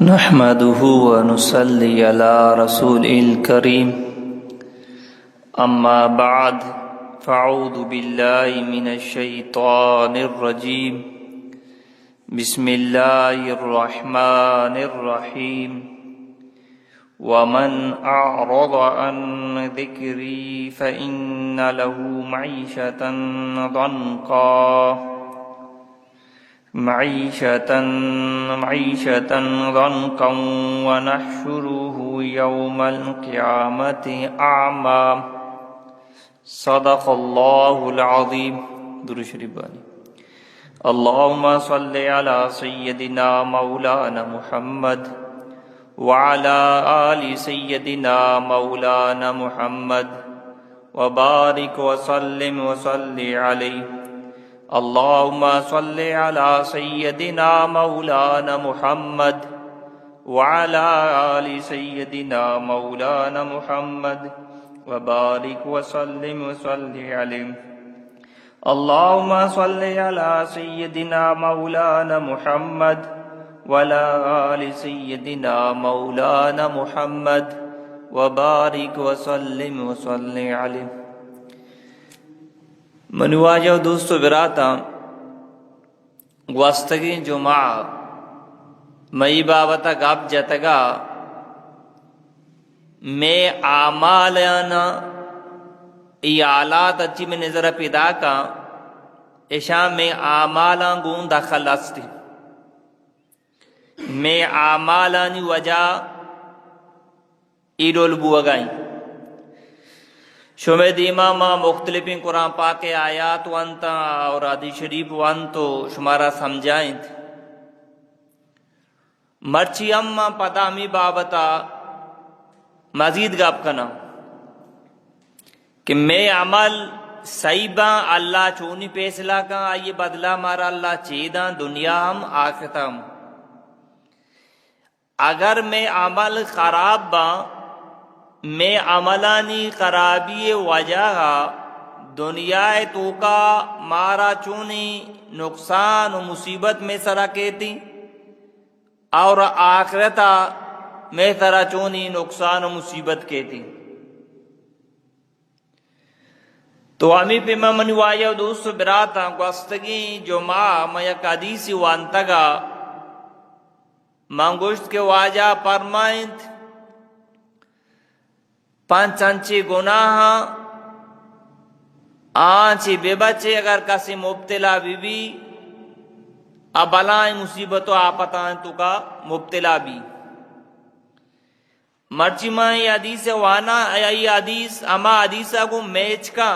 نحمده ونصلي على رسوله الكريم أما بعد فأعوذ بالله من الشيطان الرجيم بسم الله الرحمن الرحيم ومن أعرض عن ذكري فإن له معيشة ضنكا ونحشره يوم القيامة أعمى صدق الله العظيم. درود شریف بانی. اللهم صل على سيدنا مولانا محمد وعلى آل سيدنا مولانا محمد وبارك وسلم وصل عليه. اللهم صل على سيدنا مولانا محمد وعلى آل سيدنا مولانا محمد وبارك وسلم وصل عليه. اللهم صل على سيدنا مولانا محمد وعلى آل سيدنا مولانا محمد وبارك وسلم وصل عليه. منواجہ دوستو براتا گوستگی جمعہ مئی بابتا گاب جتگا میں آمالیانا ای آلات اچھی میں نظر پیدا کا اشام میں آمالا گون داخل استی میں آمالانی وجہ ایڈول بوگائیں شمید امام مختلف قرآن پاک آیات وانتا اور حدیث شریف وانتو شمارا سمجھائیں مرچی اما پدامی بابتا مزید گاب کنا کہ میں عمل صحیبہ اللہ چونی پیسلا کا آئیے بدلا مارا اللہ چیداں دنیا ہم آخرت ہم. اگر میں عمل خراب با میں عملانی خرابی وجہ دنیا تو کا مارا چونی نقصان و مصیبت میں سرا کہتی اور آخرتا میں سرا چونی نقصان و مصیبت کہتی. تو ہمیں پہ منی وایا دوست براتا گوستگی جو ماں یک حدیثی وانتگا منگوشت کے واجہ پرمائند پانچ انچی گناہ آنچی بے بچے اگر کسی مبتلا بھی ابلائیں مصیبتوں آپتائیں تو کا مبتلا بھی مرچی ماں یہ حدیث وانا یہ حدیث اما حدیثہ کو میچ کا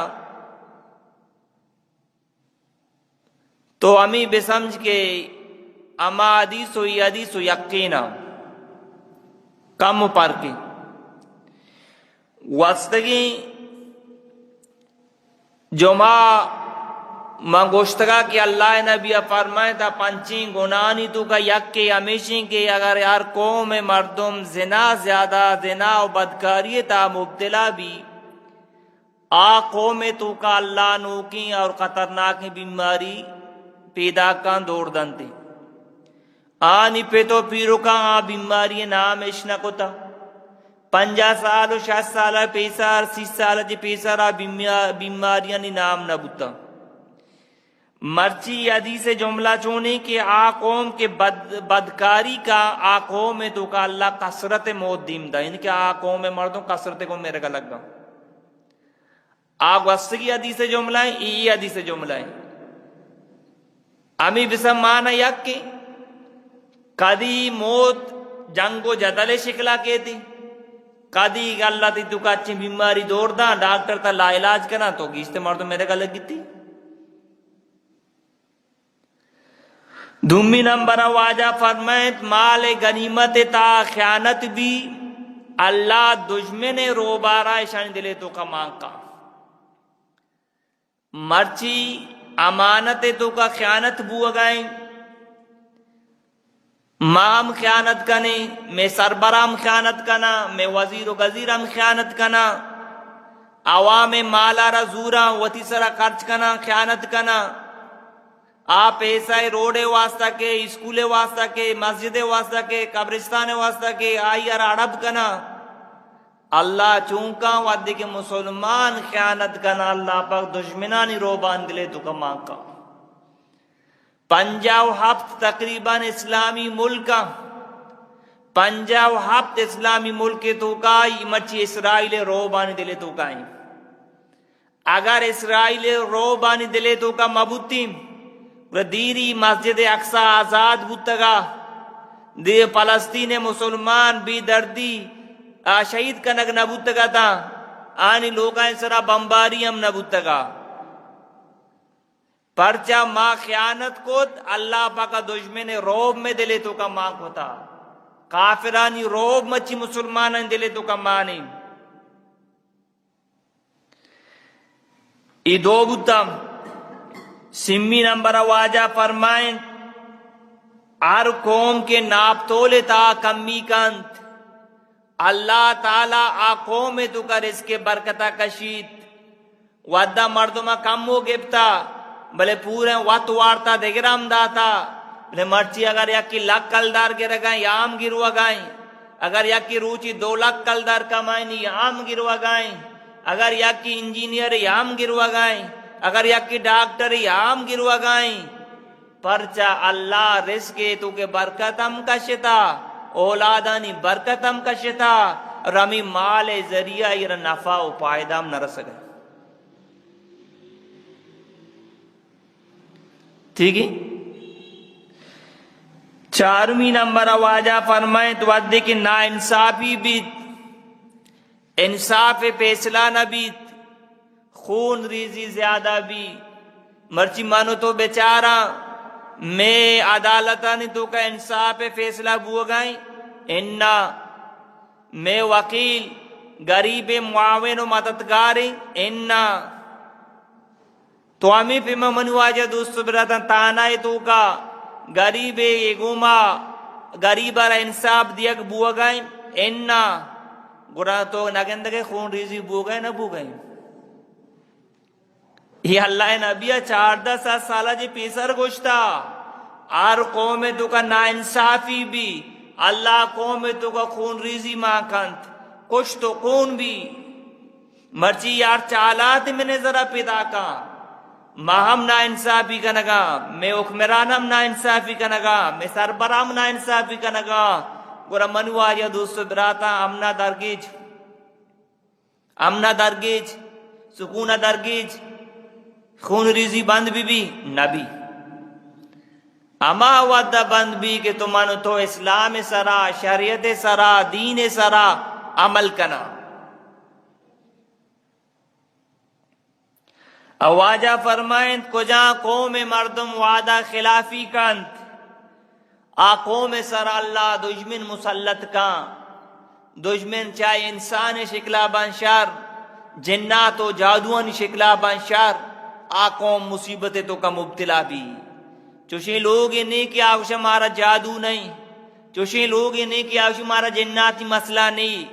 تو ہمیں بے سمجھ کے اما حدیث و یہ حدیث و یقینا کم پر کے وستگی جمعہ منگوشتگا کہ اللہ نبی فرمائے تھا پنچیں گناہی تو کا یک کے ہمیشہ کے اگر یار قوم مردم زنا زیادہ زنا و بدکاری تا مبتلا بھی آ قوم تو کا اللہ نوکی اور خطرناک بیماری پیدا کان دوڑ دنتے آنی پہ تو پیرو کا آ بیماری نام اشنا کو تا 50 سال و 60 سال پیسار 30 سال جی پیسارا بیماریاں نام نہ بتا. مرچی حدیث جملہ چونے کہ آ قوم کے بدکاری کا آ قوم میں تو کا اللہ کثرت موت دیم دا یعنی کہ آ قوم میں مردوں کثرت کو میرے کا لگ گا آ وستگی حدیث جملہ ہے ای حدیث جملہ ہے. امی بسم مانا یک کے کدی موت جنگ و جدل شکلا کہتی کدی اللہ تی تو کا اچھی بیماری دوڑ دا ڈاکٹر تا لا علاج کرنا تو گیشتے مردوں میرے کا لگی تھی. دھمی نمبر واجہ فرمائت مال غنیمت تا خیانت بھی اللہ دشمن روبارہ اشان دلے تو کا مانکا مرچی امانت تو کا خیانت بو گائیں مام خیانت کنے میں سربرام خیانت کنا میں وزیر و غزیرم خیانت کنا عوام مالا را زورا وتی سرا خرچ کنا خیانت کنا آپ ایسا روڈے واسطہ کے، اسکولے واسطہ کے، مسجد واسطہ کے، قبرستان واسطہ کے آئی اور اڑب کنا اللہ چونکا ودی کے مسلمان خیانت کنا اللہ پاک دشمنانی روبان دلے تو کما کا 57 تقریباً اسلامی ملک 57 اسلامی ملک تو کائی مچی اسرائیل روبانی دلے تو کائی اگر اسرائیل روبانی دلے تو کا مبوتیم دیری مسجد اقصی آزاد بودتگا دی فلسطین مسلمان بی دردی شہید کنگ نبودتگا تا آنی لوگائیں سرا بمباری ہم نبودتگا پرچہ ماں خیانت کت اللہ پاکا دشمن روب میں دلے تو کا ماں ہوتا کافرانی روب مچی مسلمان دلے تو کا ماں نہیں ای دو بودتا سمی نمبر واجہ فرمائیں ہر قوم کے ناپ تولے تا کمی کانت اللہ تعالیٰ آ قوم تو کا رزق برکتہ کشید ودہ مردمہ کم ہو گفتا بلے پورے وقت وارتا دگرام داتا بلے مرچی اگر یکی لک کلدار گر گائیں یام گروا گائیں اگر یکی روچی 2 لاکھ کلدار کمائنی یام گروا گائیں اگر یکی انجینئر یام گروا گائیں اگر یکی ڈاکٹر یام گروا گائیں پرچہ اللہ رزق تو کے برکتم کشتا اولادانی برکتم کشتا رمی مال ذریعہ یہ نفع و پائدام نہ رس گئے ٹھیک ہے 4ویں نمبر واجہ فرمائیں تو ودے کی نا انصافی بیت انصاف فیصلہ نہ بیت خون ریزی زیادہ بھی مرچی مانو تو بیچارہ میں عدالتانی تو کا انصاف فیصلہ بو گائیں انہا میں وکیل غریب معاون و مددگاری انہا تو ہمیں پہ منو آجا دوست براتا تانائی تو کا غریب گوما غریبہ را انصاف دیا بو گائیں انہا گرا تو نگندگے خون ریزی بو گئے نہ بو گئیں یہ اللہ نبی 14 سالہ جی پیسر گوشتا آر قوم تو کا نا انصافی بھی اللہ قوم تو کا خون ریزی ماں کانت کچھ تو خون بھی مرچی یار چالات میں نے ذرا پیدا کا ہم نا انصافی کنگا میں حکمرانم نا انصافی کنگا میں سربرام نا انصافی کنگا گورا منو آیا دوست براتا امنا درگیج سکون درگیج خون ریزی بند بھی نبی اما ودہ بند بھی کہ تمہانو تو اسلام سرا شریعت سرا دین سرا عمل کنا اواجہ فرمائیں کجا قوم مردم وعدہ خلافی کانت آ قوم سرا اللہ دشمن مسلط کان دشمن چاہے انسان شکلہ بانشار جنات و جادوان شکلہ بانشار آ قوم مصیبت تو کا مبتلا بھی چوشے لوگ یہ نہیں کہ آوش ہمارا جادو نہیں چوشے لوگ یہ نہیں کہ آوش ہمارا جناتی مسئلہ نہیں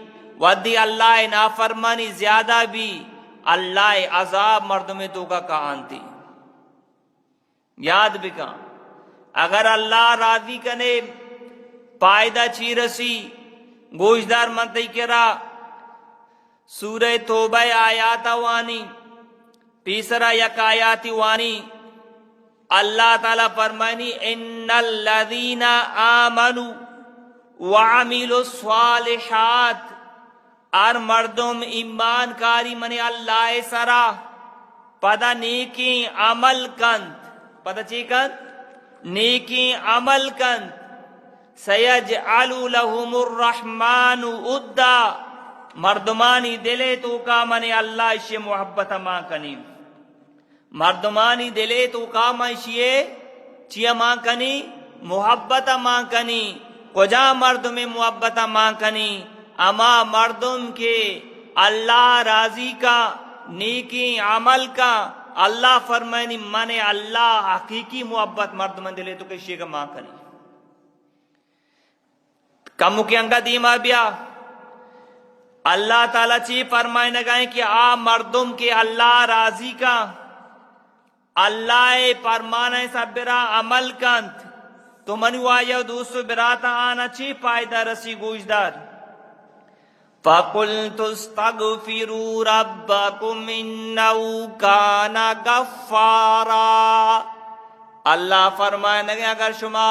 ودی اللہ نافرمانی زیادہ بھی اللہ عذاب مردم تو کا کہان تھی یاد بھی کہاں اگر اللہ راضی کنے پائدہ چی رسی گوشدار منتی کرا سورہ توبہ آیات وانی تیسرا یک آیاتی وانی اللہ تعالیٰ فرمانی ان الذین آمنوا وعملوا الصالحات ار مردم ایمان کاری منی اللہ سرا پدا نیکی عمل کند پدا چی کند نیکی عمل کند سیجعل لهم الرحمن عدا مردمانی دلے تو کا منی اللہ اسے محبت ماں کنی مردمانی دلے تو کا منشیے چیا ماں کنی محبت ماں کنی کجا مردم محبت ماں کنی اما مردم کے اللہ راضی کا نیکی عمل کا اللہ فرمائنی من اللہ حقیقی محبت مردم دلے تو کشی کا ماں کنی کمو کے انگا دیما بیا اللہ تعالیٰ چی فرمائے نگائیں کہ آ مردم کے اللہ راضی کا اللہ فرمانے سب برا عمل کند تو منی واجہ دوست براتا آنا چی پائدہ رسی گوشدار فَقُلْتُ اسْتَغْفِرُوا رَبَّكُمْ إِنَّهُ كَانَ غَفَّارًا اللہ فرمائے لگے اگر شما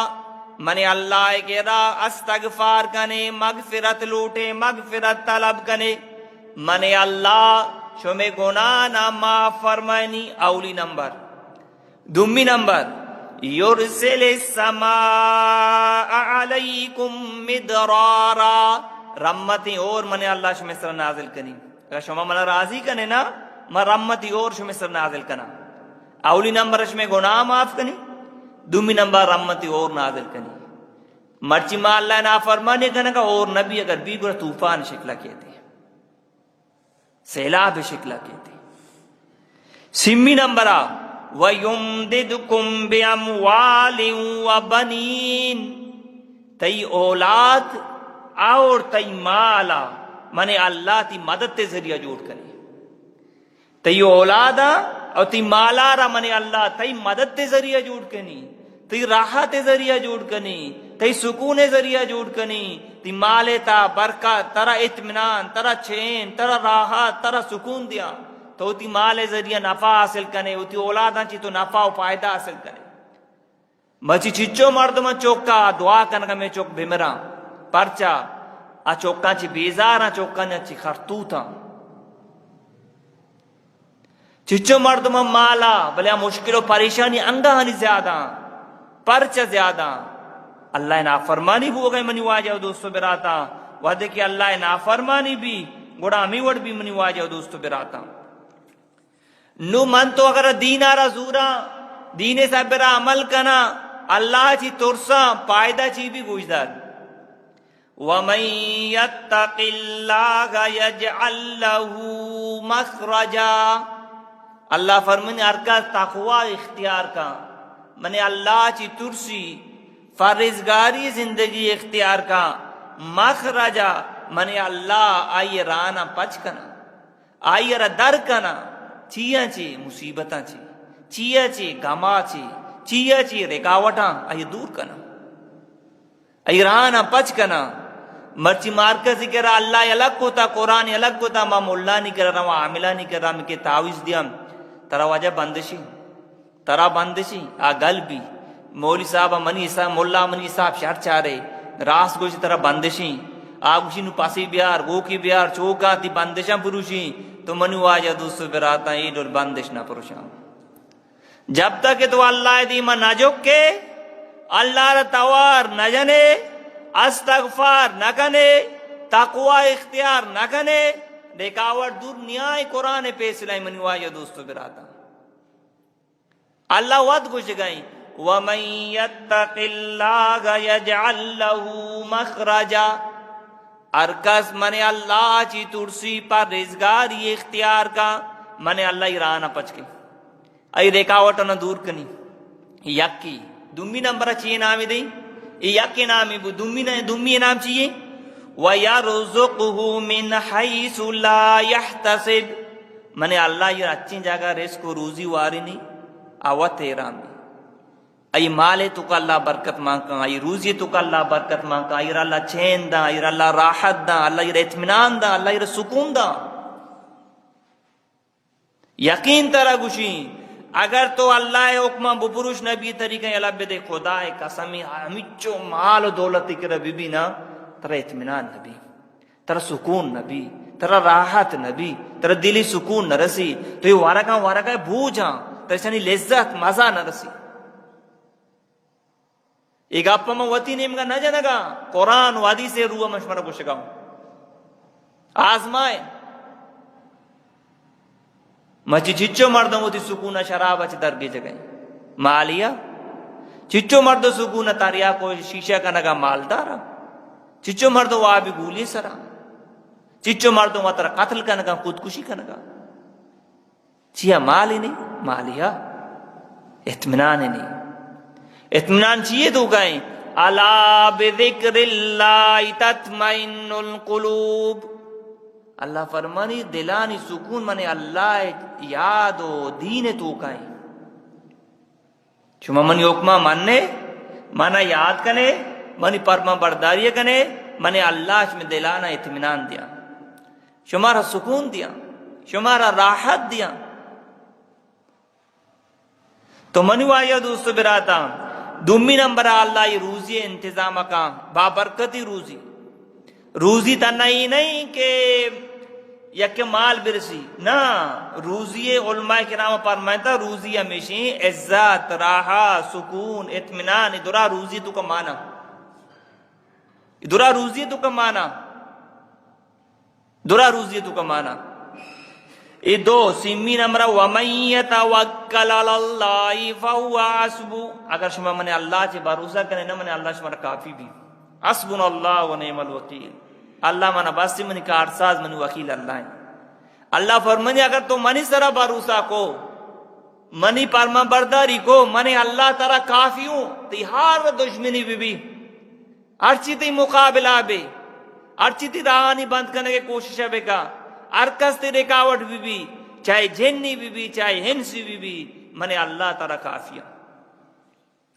منی اللہ کے را استغفار کنے مغفرت لوٹے مغفرت طلب کنے منی اللہ شمیں گناہ نہ معاف فرمائنی اولی نمبر دومی نمبر یرسل السماء علیکم مدرارا رحمتی اور منی اللہ شمیں سر نازل کنی اگر شما منا راضی کنے نا میں رحمتی اور شمیں سر نازل کنا اولی نمبر شمیں گناہ معاف کنی دومی نمبر رحمتی اور نازل کنی مرچی ماں اللہ نا فرمانے کنے کا اور نبی اگر بھی گرہ طوفان شکلہ کہتے سیلاب شکلہ کہتے سمی نمبر وَيُمْدِدْكُمْ بِأَمْوَالٍ وَبَنِينَ تی اولاد اور تی مالا منے اللہ تی مدد تے ذریعہ جوڑ کرے تی اولادا اور تی مالا را منے اللہ تی مدد تے ذریعہ جوڑ کنی تی راحت تے ذریعہ جوڑ کنی تی سکون ذریعہ جوڑ کنی تی مالے تا برکت ترا اطمینان ترا چین ترا راحت ترا سکون دیا تو تی مال ذریعہ نفع حاصل کنے تی اولادا چی تو نفع و فائدہ حاصل کنے مچی چچو مردم چوکا دعا کنگا میں چوک بھمرا پرچا آ چوکاں چی بیزاراں چوکاں چی خرطوطاں چچو مردم مالا بلیا مشکل و پریشانی انگا ہنی زیادہ پرچا زیادہ اللہ نافرمانی بھی ہو گئی منی واجہ دوستو براتا وعدے کہ اللہ نافرمانی بھی گوڑا میوڑ بھی منی واجہ دوستو براتا نو من تو اگر دین آرہ زورا دین سا برا عمل کنا اللہ چی ترسا پائدہ چی بھی گوشدار وَمَن يَتَّقِ اللَّهَ يَجْعَلْ لَهُ مَخْرَجًا اللہ فرمانی ارکا تقوی اختیار کا منی اللہ چی ترسی فرزگاری زندگی اختیار کا مخرجا منی اللہ آئی رانا پچ کنا آئی را در کنا چیا چی مصیبتاں چی چیا چی گما چی چیا چی رکاوٹاں آئی دور کنا آئی رانا پچ کنا مرچی مارکزی کرا اللہ الگ کو تا قرآن الگ کو تا ما مولا نہیں کر رہا عاملہ نہیں کر رہا مکہ تعویز دیا ترا وجہ بندشی ترا بندشی آ گل بھی مولی صاحب منی صاحب مولا منی صاحب شہر چارے راس گوشی ترا بندشی آ گوشی نو پاسی بیار گو کی بیار چوکا تی بندشاں پروشی تو منو آجا دوستو براتا عید اور بندش نہ پروشاں جب تک تو اللہ دیما نہ جھکے اللہ را توار نہ جنے استغفار نہ کنے تقوی اختیار نہ کنے رکاوٹ دور نیائے قرآن پیسلائی منو آجا دوستو براتا اللہ وعد کچھ گئیں وَمَن يَتَّقِ اللَّهَ يَجْعَلْ لَهُ مَخْرَجًا ارکس منے اللہ چی ترسی پر رزگاری اختیار کا منے اللہ ایرانا پچ کے ای ریکاوٹنا دور کنی یکی دمی نمبر چیئے نامی دیں یکی نامی بو دمی نام چیئے وَيَرْزُقْهُ مِنْ حَيْثُ لَا يَحْتَسِبْ منے اللہ یہ اچھی جگہ رزق و روزی واری نہیں آوات ایران دی ای مالے تو کا اللہ برکت مانگا ای روزی تو کا اللہ برکت مانگا ای اللہ چین دا ای اللہ راحت دا اللہ ای اطمینان دا اللہ ای سکون دا یقین ترہ گوشی اگر تو اللہ حکمہ بپروش نبی طریقہ اللہ بدے خدا قسمی ہمیچو مال و دولتی کرا بی نا ترہ اطمینان نبی ترہ سکون نبی ترہ راحت نبی ترہ دلی سکون نہ رسی تو یہ وارکاں بھوجاں ترہ سنی لذت مزہ نہ رسی ایک آپ میں وطی نیم کا نہ جنگا قرآن وادی سے روح مشورہ کو شکاؤں آزمائے مچی چچو مردوں ہوتی سکونہ شراب اچھ درگی جگہیں مالیا چچو مردوں سکونہ تاریا کو شیشہ کا نگا مالدارا چچو مردوں وابی گولی سرا چچو مردوں وطر قتل کا نگا خودکشی کا نگا چیا مالی نہیں مالیا اطمینان نہیں اطمینان چیئے تو کہیں الا بذکر اللہ تطمئن القلوب اللہ فرمانی دلانی سکون منے اللہ یاد و دین تو کہیں شما منی حکمہ ماننے مانا یاد کنے منی پرما برداری کنے منی اللہ شما دلانا اطمینان دیا شمارا سکون دیا شمارا راحت دیا. تو منی وایا دوستو براتا دومی نمبر اللہ یہ روزی انتظام کا بابرکتی روزی تنہی نہیں کہ یک مال برسی نا روزی علماء کرام فرمائتا روزی ہمیشہ عزت راحت سکون اطمینان ادھرا روزی تو کا معنی ادھرا روزی تو کا معنی درا روزی تو کا معنی ای دو سیمی نمبر وَمَن يَتَوَكَّلْ عَلَى اللَّهِ فَهُوَ حَسْبُهُ اگر شما من اللہ سے بھروسہ کرنے نہ من اللہ شما کافی بھی حسبنا اللہ ونعم الوکیل اللہ منا بس منی کارساز منی وکیل اللہ ہے. اللہ فرمانی اگر تو منی سرا بھروسہ کو منی فرما برداری کو منی اللہ ترا کافی ہوں تی ہر دشمنی بھی ہر چیز تی مقابلہ بے ہر چیز تی راہانی بند کرنے کی کوشش ہے کا ارکس تی رکاوٹ بھی چاہے جنی بھی چاہے ہنسی بھی منی اللہ ترا کافیہ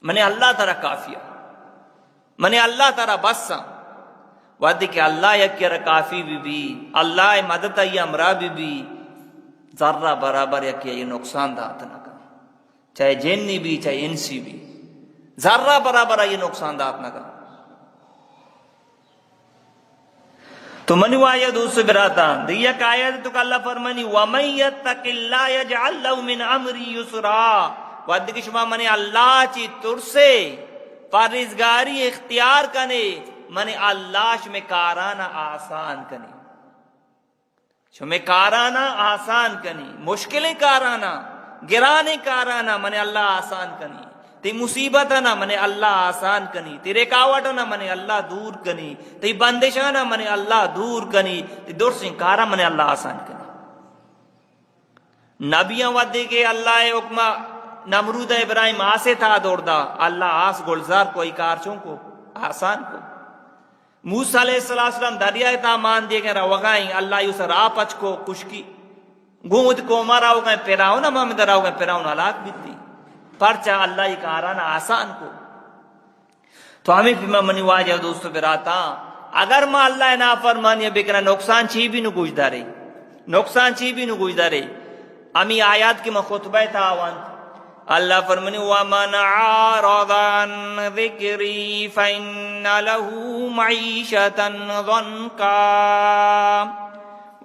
منی اللہ ترا کافیہ منی اللہ ترا بسا وعدی کہ اللہ یکر کافی بھی اللہ مدد ای امرہ بھی ذرہ برابر یکی یہ نقصان دات نہ کا چاہے جنی بھی چاہے انسی بھی ذرہ برابر یہ نقصان دات نہ کا. تو منی وایا دوسرے براتا دیا کہ آیت تو کہ اللہ فرمانی وَمَن يَتَّقِ اللَّهَ يَجْعَلْ لَهُ مِنْ أَمْرِهِ يُسْرًا وعدی کہ شما منی اللہ چی ترسے پرہیزگاری اختیار کنے منی اللہ شما کارانا آسان کنے شما کارانا آسان کنی مشکلیں کارانا گرانے کارانا منی اللہ آسان کنی تی مصیبت نہ منے اللہ آسان کنی تی رکاوٹ نہ منے اللہ دور کنی تی بندشہ نہ منے اللہ دور کنی تی دور سنکارا منے اللہ آسان کنی. نبیاں ودے کے اللہ حکمہ نمرود ابراہیم آسے تھا دوڑ دا اللہ آس گلزار کوئی کارچوں کو آسان کو. موسیٰ علیہ السلام دریائے تا مان دے کے روگائیں اللہ یو سر آپچ کو کشکی گود کو مارا ہوگئے پیراؤنا محمد راؤ گئے پیراؤنا ہلاک بیتی پرچہ اللہ ہی کارانا آسان کو. تو ہمیں بھی منی واجہ دوستو براتا اگر ما اللہ نافرمانی بکنا نقصان چی بھی نو گوش دارے نقصان چی بھی نو گوش دارے. امی آیات کی میں خطبہ تھا آوان اللہ فرمانی وَمَنْ عَارَضَ عَنْ ذِكْرِي فَإِنَّ لَهُ مَعِيشَةً ضَنْكًا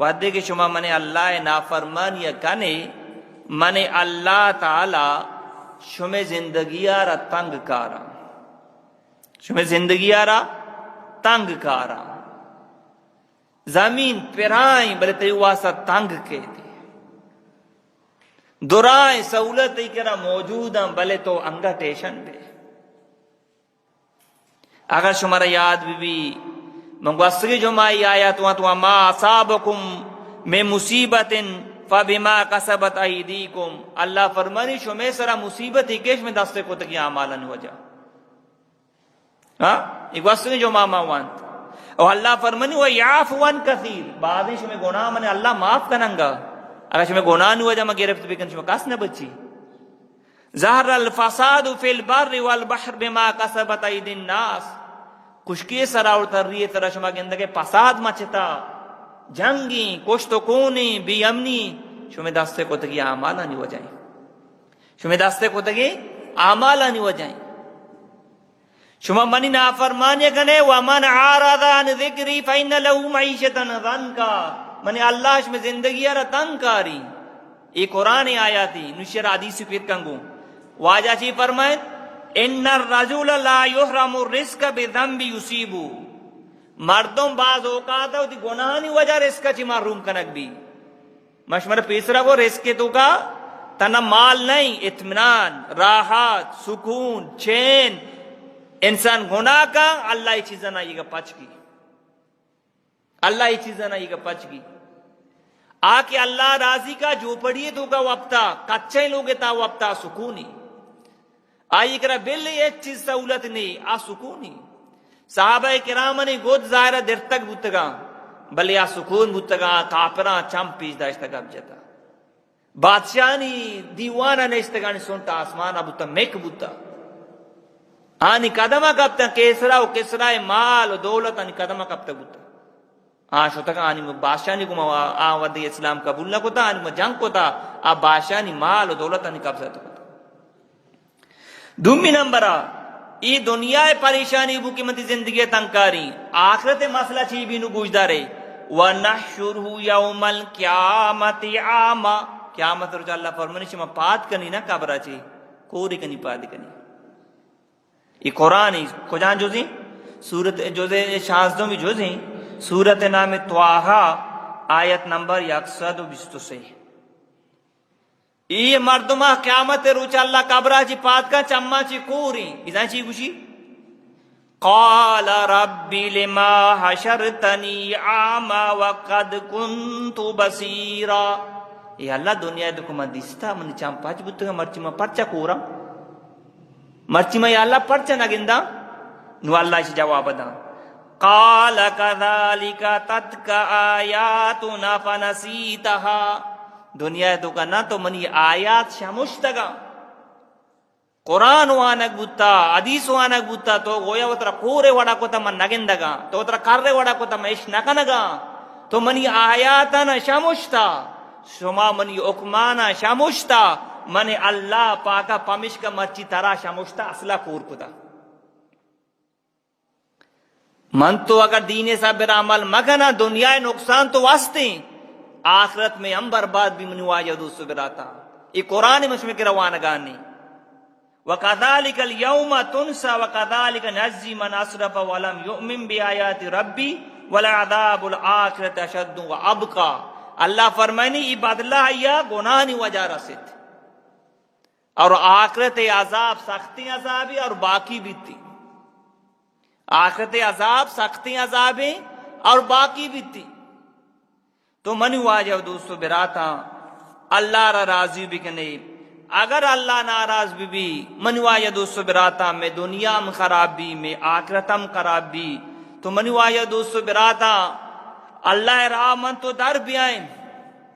وعدے کہ شما منی اللہ نافرمانی کنے منی اللہ تعالی شما زندگی آرہ تنگ کارا شما زندگی آرہ تنگ کارا زمین پیرائیں بلے تیواسا تنگ کے دی درائیں سہولت ہی کرا موجود ہیں بلے تو انگا ٹیشن بے. اگر شمارا یاد بھی منگو اسری جو مائی آیا تو ما اصابکم میں مصیبت فبما کسبت ایدیکم اللہ فرمانی شمی سرا مصیبت ہی کیش میں دستے کو تکی اعمالا نوجا ایک واسطے جو ماما وانت اور اللہ فرمانی وَيَعْفُ عَنْ كَثِيرٍ بعضی شمی گناہ منے اللہ معاف کننگا اگر شمی گناہ نوجا ما گرفت بکن شمی کس نہ بچی. ظہر الفساد فی البر والبحر بما کسبت ایدی الناس خشکی سرا اور تریے طرح شما کے اندر کے فساد مچتا جنگی کشت و کونی بی امنی شمی دستے کو تکی اعمالا نہیں ہو جائیں شمی دستے کو تکی اعمالا نہیں ہو جائیں. شما منی نافرمانی کنے وَمَنْ عَارَضَ عَنْ ذِكْرِي فَإِنَّ لَهُ مَعِيشَةً ضَنْكًا منی اللہ شمی زندگی آرہ تنگ کاری. ایک قرآن آیاتی نشیر حدیث پھر کنگو واجہ چی فرمائیں ان الرجل لا يحرم الرزق بذنب يصيب مردم بعض اوقات ہوتی گناہ نہیں وجہ رزق چی محروم کنک بھی مشمر پیسرا کو رزق تو کا تنا مال نہیں اطمینان راحت سکون چین انسان گناہ کا اللہ یہ چیزیں نہ یہ پچ گی اللہ یہ چیزیں نہ یہ پچ گی آکے اللہ راضی کا جو پڑھیے تو کا وقتا کچھے لوگے تا وقتا سکونی آئی کرا بل ایک چیز سہولت نہیں آ سکونی صحابہ کرام نے گود ظاہرہ در تک بودتگا بلے آ سکون بودتگا کافران چم پیش داشتا گا بجتا بادشاہنی دیوانہ نیستگانی سنتا آسمانہ بوتا میک بوتا آنی قدمہ کبتا کیسرا و کسرا مال و دولت آنی قدمہ کبتا بوتا شوتک آنی بادشاہنی کو ودی اسلام قبول نہ کوتا آنی جنگ کوتا آ بادشاہنی مال و دولت آنی قبضہ تو کوتا دومی نمبرہ ای دنیا پریشانی بو قیمتی زندگی تنکاری آخرت مسئلہ چی بینو گوشدارے وَنَحْشُرُهُ يَوْمَ الْقِيَامَةِ عَامًا قیامت رجا اللہ فرمانی شما پات کنی نا قبرہ چی کوری کنی پات کنی یہ قرآن ہی کجان جوزیں سورت جوزے شانزدوں میں جوزیں سورت نام طواہا آیت نمبر 123 یہ مردمہ قیامت روچ اللہ قبرہ چی پات کا چمہ چی کوری ازاں چی گوشی قال رب لما حشرتنی عاما وقد کنت بصیرا یہ اللہ دنیا دکو من دیستا من چام پاچ بودتا مرچی من پرچا کورا مرچی من یا اللہ پرچا نگندہ نو اللہ اسی جواب دا قال كذلك تتك آیاتنا فنسیتها دنیا دکا نا تو منی آیات شمشتگا قرآن وانک بوتا حدیث وانک بوتا تو گویا وطرہ کورے وڑا کتا من نگندگا تو وطرہ کرے وڑا کتا من اش نکنگا تو منی آیاتنا شمشتا شما منی اکمانا شمشتا من اللہ پاکا پمشکا مرچی ترا شمشتا اصلا کور کتا من تو اگر دین صبر عمل مگنا دنیا نقصان تو واسطے آخرت میں ہم برباد بھی منو آجدو صبراتا یہ قرآن مشمع کے روانگانی وَقَذَلِكَ الْيَوْمَ تُنْسَى وَقَذَلِكَ نَجْزِي مَنْ أَسْرَفَ وَلَمْ يُؤْمِنْ بِآيَاتِ رَبِّي وَلَعَذَابُ الْآخِرَةِ أَشَدُّ وَأَبْقَى اللہ فرمائنی ای بدلہ یا گناہنی وجہ رسید اور آخرت عذاب سختی عذابی اور باقی بھی تھی آخرت عذاب سختی عذابیں اور باقی بھی تھی تو منی واجہ دوستو براتا اللہ را راضی بکنے اگر اللہ ناراض بھی منی واجہ دوستو براتا میں دنیا میں خرابی میں آخرتم خرابی تو منی واجہ دوستو براتا اللہ راہ من تو در بھی آئیں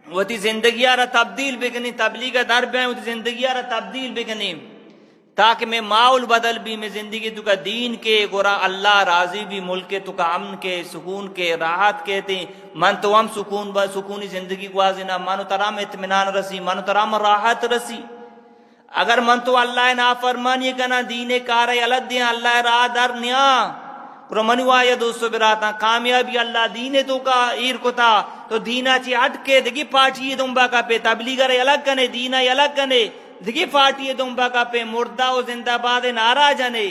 وہ تی زندگی را تبدیل بکنی تبلیغ در بھی آئیں وہ تی زندگی را تبدیل بکنی تاکہ میں ماحول بدل بھی میں زندگی تو کا دین کے گورا اللہ راضی بھی ملک تو کا امن کے سکون کے راحت کے تے من تو ہم سکون با سکونی زندگی کو آزینا منو ترام اطمینان رسی منو ترام راحت رسی اگر من تو اللہ نافرمانی کنا دین کارے الگ دیا اللہ راہ در نیا پر منو آیا دوستو براتا کامیابی اللہ دین تو کا ایر کو تا تو دینا چی ہٹ کے دگی پاٹی دنبا کا پہ تبلیغ الگ کنے دینا الگ کنے دگی پارٹی دنبا کا پہ مردہ و زندہ باد نارا جانے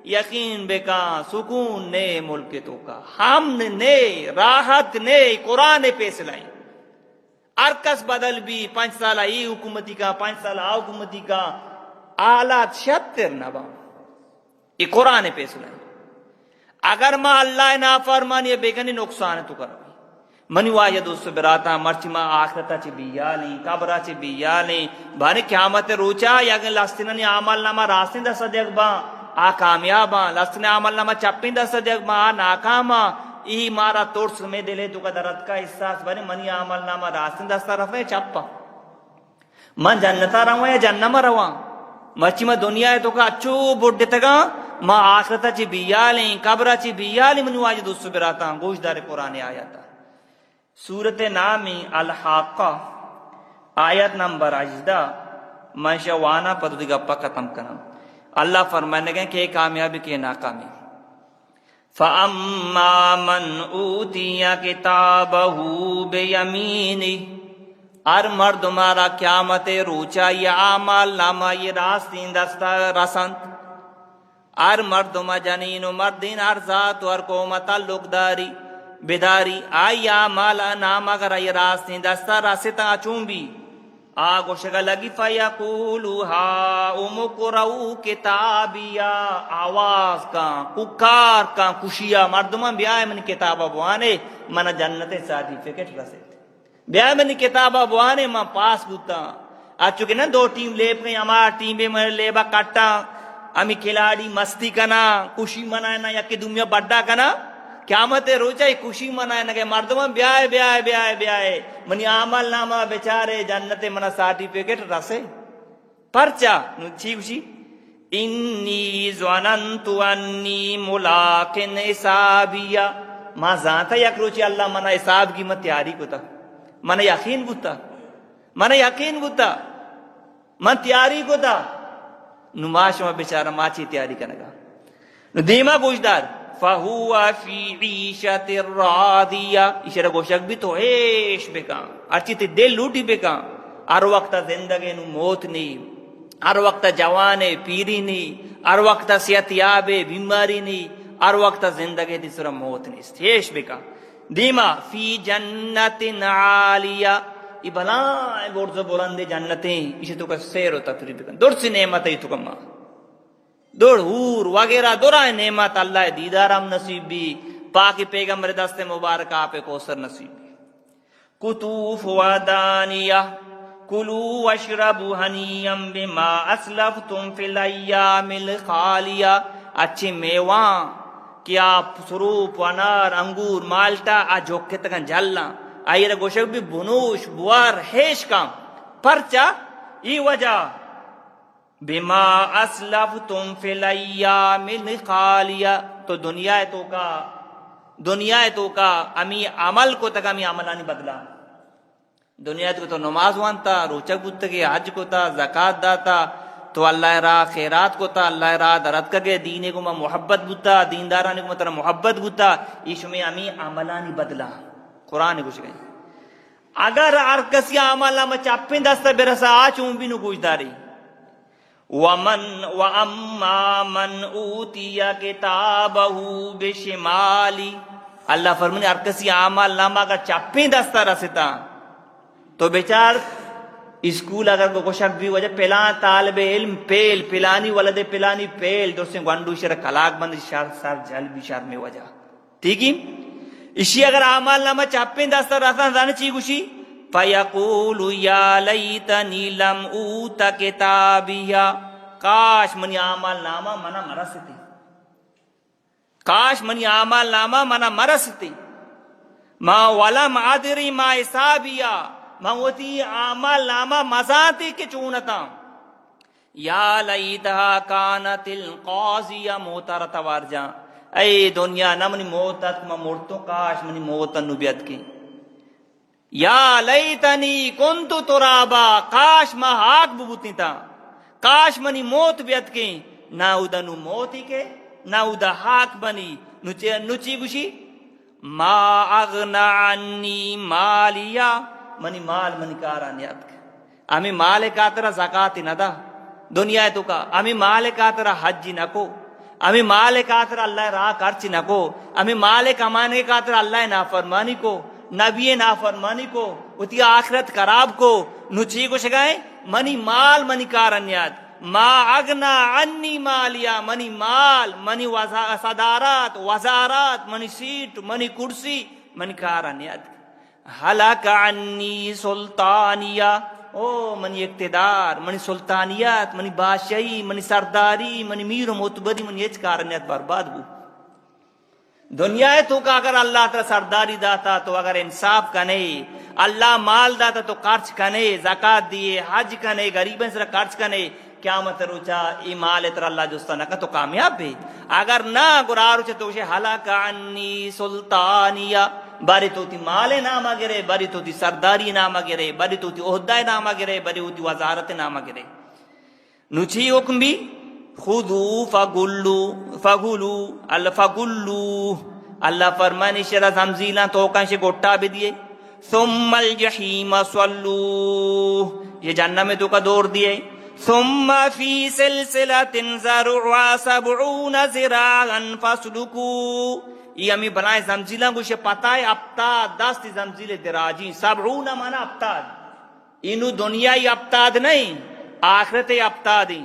یقین بے کا سکون نے ملک تو کا ہم نے راحت نے قرآن پیس لائیں ارکس بدل بھی 5 سالہ ای حکومتی کا 5 سالہ آ حکومتی کا آلات 76 نبا یہ قرآن پیس لائیں اگر ما اللہ نافرمانی بیگنی نقصان تو کرو منی واجہ دوستو براتا مرچی ما آخرتا چی بیالی قبرہ چی بیالی بانی قیامت روچا یا کہ لاستینانی عمل نامہ راستین دا صدیق با آ کامیابا لاستین عمل نامہ چپین دا صدیق با آ ناکاما ای مارا تورس میں دلے تو کا درد کا احساس بانی منی عمل نامہ راستین دا طرف ہے چپا من جنتا رہا یا جنم رہا مرچی ما دنیا ہے تو کا اچھو بڑھ دیتا گا ما آخرتا چی بیالی قبرہ چی بیالی منی واجہ دوستو براتا گوش دار قرآن آیا تھا سورت نامی الحاقہ آیت نمبر 18 منشوانا پتو دی گپا ختم کرنا اللہ فرمانے گئے کہ کامیابی کی ناکامی فَأَمَّا مَنْ أُوتِيَ كِتَابَهُ بِيَمِينِهِ ہر مرد مارا قیامت روچا یہ اعمال نامہ یہ راستین دستا رسند ہر مرد ما جنین و مردین ہر ذات و ہر قوم تعلق داری بیداری آیا مالا نام اگر آئی راستین دستا راستا چون بھی آگو شگا لگی فیقولو ہا امکرو کتابیا آواز کا ککار کا کشیا مردمان بیائے منی کتابہ بوانے من جنت سرٹیفکیٹ رسے بیائے منی کتابہ بوانے من پاس بوتا آج چکے نا 2 ٹیم لیپ گئی ہمارا ٹیم میں لیبا کٹا ہمیں کھلاڑی مستی کنا خوشی منائنا یا کہ دنیا بڑھا کنا قیامت روچائی خوشی منائے نگے مردمان بیائے بیائے بیائے بیائے منی عمل نامہ بیچارے جنت منا سارٹیفکیٹ رسے پرچا چی خوشی انی ظننت انی ملاقن حسابیا ما ذاتا یک روچی اللہ منا حساب کی میں تیاری کو تا منا یقین بوتا من تیاری کو تا نماش میں بیچارہ ماچی تیاری کرنگا نو دیما گوشدار فَهُوَ فِي عِيشَةٍ رَاضِيَةٍ اشارہ گوشک بھی تو عیش بکا ارچی تے دل لوٹی بکا ہر وقت زندگی نو موت نہیں ہر وقت جوانے پیری نہیں ہر وقت صحت یابے بیماری نہیں ہر وقت زندگی دی سورہ موت نہیں عیش بکا دیما فی جنت عالیہ یہ بلائیں بورز بلند جنتیں اسے تو کا سیر و تفریح بکا دور سی نعمت ہے تو کما دور حور وغیرہ دورائے نعمت اللہ دیدار ہم نصیب بھی پاکی پیغمبر دست مبارک آپ کوثر نصیب بھی قطوف و دانیہ کلو واشربوا حنیم بما اسلفتم فی الایام الخالیہ اچھی میوان کیا سروپ انار انگور مالٹا آجوکے تکن جلنا آئیر گوشک بھی بنوش بوار ہیش کام پرچا ای وجہ بما اسلفتم فی الایام الخالیہ تو دنیا تو کا امی عمل کو تک امی عملانی بدلا دنیا تو نماز وانتا روچک بودتا کے حج کو تا زکاة داتا تو اللہ را خیرات کو تا اللہ را درد کگے دینے کو محبت بودتا دیندارانی کو ترہ محبت بودتا ایشو میں امی عملانی بدلا قرآن کچھ گئی اگر ہر کسی عملہ میں چاپیں دستا برسا آچوں بھی نو گوش داری وَأَمَّا مَنْ أُوتِيَ كِتَابَهُ بِشِمَالِ اللہ فرمانے ہر کسی عمل نامہ اگر چاپیں دستا رستا تو بیچار اسکول اگر کو شک بھی وجہ پلان طالب علم پیل پلانی ولد پلانی پیل دوسرے گوانڈو شر کلاک بند شر سر جل بھی شر میں وجہ ٹھیک ہی اسی اگر عمل نامہ چاپیں دستا رستا زانے چی گوشی فَيَقُولُ يَا لَيْتَنِي لَمْ أُوتَ كِتَابِيَا کاش منی عمل نامہ منا مرستی کاش منی عمل نامہ منا مرستی ما ولم ادری ما حسابیا ما ہوتی عمل نامہ مزاتی کے چونتا یا لیتہا کانت القاضیہ موتر توارجا اے دنیا نہ منی موتت ما مرتو کاش منی موت نبیت کی یا لیتنی کنتو ترابا کاش ما حاک ببوتنی تا کاش منی موت بیت کی نہ اودا نو موتی کے نہ اودا حاک بنی نچی گوشی ما اغنا عنی مالیا منی مال منی کارانیات کے ہمیں مال کاترہ زکاة ندا دنیا تو کا ہمیں مال کاترہ حج نکو ہمیں مال کاترہ اللہ راہ کرچ نکو ہمیں مال کمانے کاترہ اللہ نافرمانی کو نبی نافرمانی کو اتی آخرت کراب کو نچی کو شگائیں منی مال منی کارانیات ما اغنا عنی مالیا منی مال منی صدارات وزارات منی سیٹ منی کرسی منی کارانیات حلق عنی سلطانیہ او منی اقتدار منی سلطانیات منی بادشاہی منی سرداری منی میر و معتبری منی ایچ کارانیات برباد ہو دنیا ہے تو کا اگر اللہ تعالی سرداری داتا تو اگر انصاف کنے اللہ مال داتا تو خرچ کنے زکاة دیے حج کنے غریبیں سر خرچ کنے قیامت روچا ای مال تر اللہ جستا نکا تو کامیاب بھی اگر نہ گرار روچا تو اسے حلق عنی سلطانیہ باری تو تی مال نامہ گرے باری تو تی سرداری نامہ گرے باری تو تی عہدہ نامہ گرے باری تو تی وزارت نامہ گرے نوچی حکم بھی خودو فغلو اللہ فرمانی شرح زمزیلہ توکان سے گوٹا بھی دیئے ثم الجحیم صلو یہ جنہ میں تو کا دور دیئے ثم فی سلسلۃ ذرعها 70 ذراعا فاسلکو یہ ہمیں بنائے زمزیلہ کو اسے پتہ ہے ابتاد 10 زمزیل دراجی 70 مانا ابتاد انہوں دنیای ابتاد نہیں آخرت ابتاد ہیں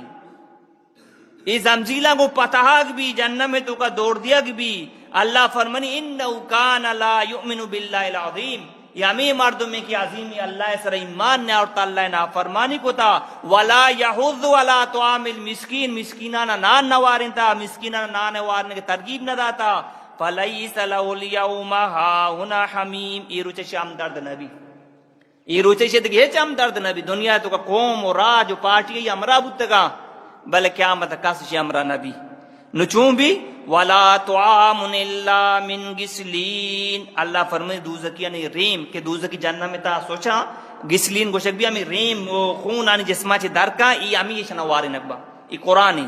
یہ زمزیلہ کو پتہاگ بھی جنہ میں تو کا دور دیاگ بھی اللہ فرمانی انہو کان لا یؤمن باللہ العظیم یہ ہمیں مردوں میں کی عظیمی اللہ سر ایمان نے اور اللہ نافرمانی کو تا ولا یحض ولا طعام المسکین مسکینانا نان نوارن تا مسکینانا نان نوارن کے ترغیب نہ داتا فلیس له الیوم ہاہنا حمیم. ای روچے شام درد نبی ای روچے شد گے چام درد نبی دنیا تو کا قوم و راج و پارٹی امرا بتگا بل قیامت کس ش امرا نبی نچوں بھی ولا طعام الا من غسلین. اللہ فرمائے دوزکی یعنی ریم کہ دوزکی جہنم میں تا سوچا گسلین گوشک بھی ہمیں ریم و خون آنی جسمہ چھ درکا ای ہمیں یہ شنواری نکبا ای قرآنی.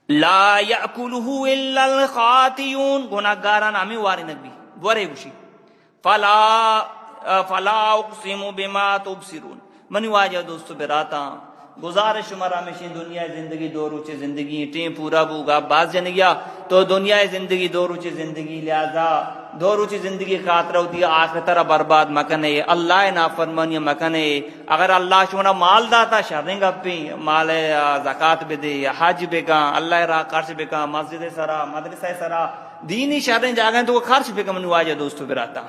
لا یأکلہ الا الخاطیون گناہگاران ہمیں واری نکبی بورے گوشی. فلا اقسم بما تبصرون. منی واجہ دوستو براتا گزارش شمارا ہمیشہ دنیا زندگی دو روچے زندگی ٹیم پورا بوگا باز جن گیا تو دنیا زندگی دو روچے زندگی لہذا دو روچے زندگی خاطر ہوتی ہے آخرت را برباد مکنے اللہ نافرمانی مکنے. اگر اللہ شمارا مال داتا شرنگ اپی مال زکاة بدے حج بکا اللہ را خرچ بکا مسجد سرا مدرسہ سرا دینی شرنگ جاگیں تو خرچ بکا. منو واجہ دوستو براتا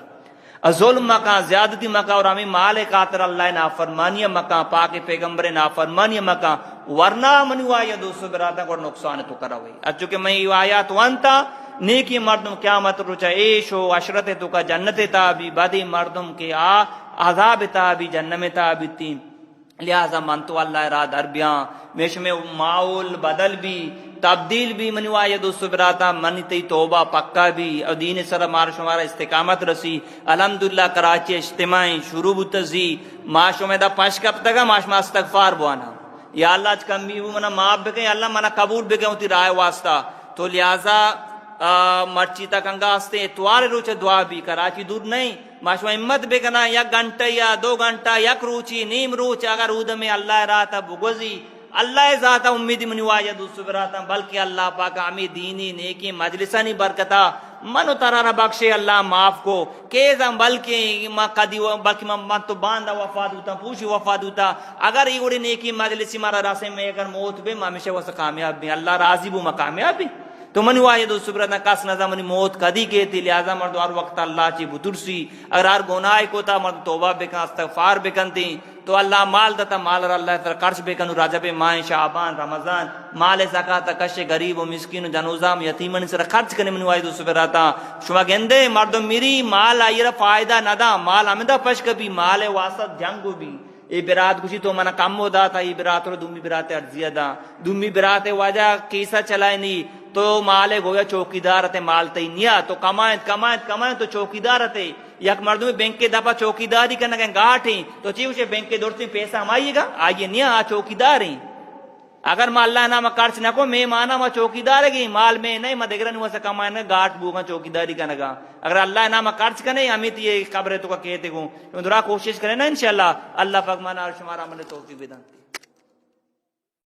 ظلم مکا زیادتی مکا اور ہمیں مال خاطر اللہ نافرمانی مکا پاک پیغمبر نافرمانی مکا ورنہ منو آیا دوستو براتا کو نقصان تو کرا ہوئی. چونکہ میں یہ آیات وانتا نیکی مردم قیامت روچا عیش و عشرت تو کا جنت تابی بدی مردم کے عذاب تابی جنم تابی تین. لہذا من تو اللہ را دربیاں میش میں ماحول بدل بھی تبدیل بھی منو آیا دوستو براتا منی تی توبہ پکا بھی اور دین سر مار شمارا استقامت رسی. الحمدللہ کراچی اجتماعی شروع بتزی معاشو میں دا پنچ کب تگا معاش میں استغفار بوانا یا اللہ اچ کمی وہ منا معاف بکیں اللہ منا قبول بکیں ہوتی رائے واسطہ. تو لہذا مرچی تک انگاستے اتوار روچے دعا بھی کراچی دور نہیں معاشو امت بکنا یک گھنٹہ یا 2 گھنٹہ یک روچی نیم روچ اگر رود میں اللہ راتا بگوزی اللہ ذاتا امیدی منو آیا دوستو براتا بلکہ اللہ پاکا ہمیں دینی نیکی مجلسانی برکتا منو ترارا بخشے اللہ معاف کو کیزم بلکہ ما قدی بلکہ من تو باندھا وفاد ہوتا پوشی وفاد ہوتا اگر یہ گوڑی نیکی مجلسی مارا راسے میں اگر موت بے ما ہمیشہ واسا کامیاب بھی اللہ راضی بو ما کامیاب بھی. تو منو آئے دوستو براتا کس نظام منی موت کدی کہتی لہذا مرد ہر وقت اللہ چی بترسی اگر ہر گناہ کو تا مرد توبہ بکن استغفار بکن تی تو اللہ مال دتا مال اللہ تر قرض بکن رجب ماہ شعبان رمضان مال زکاة کش غریب و مسکین و جنوزام یتیمن سر خرچ کرنے منو آئے دوستو براتا شما گندے مردم میری مال آئیرہ فائدہ ندا مال ہمدہ پش کبھی مال واسط جنگو بھی ای برات کچھ تو منا کم ہو دا تھا ای برات رو دومی برات ارزیہ دا دومی برات واجہ کیسا چلائے نہیں تو مالے گویا چوکیدار تے مال تے نیا تو کمائیں تو چوکیدار تے یک مردوں بینک کے دپا چوکیداری کرنا کہ گاٹھیں تو چیئے اسے بینک کے دورتے پیسہ ہم آئیے گا آئیے نیا چوکیدار ہیں. اگر ما اللہ نامہ کارچ نہ کو میں مانا ما چوکیدار ہے گی مال میں نہیں ما دیگر نہیں واسا کمائیں گاٹ بوگا چوکیداری کرنا گا. اگر اللہ نامہ کارچ کرنے ہمیں تو یہ قبر تو کا کہتے گوں درا کوشش کریں نا انشاءاللہ اللہ پاک مانا اور شمارا عمل توفیق بدانتی.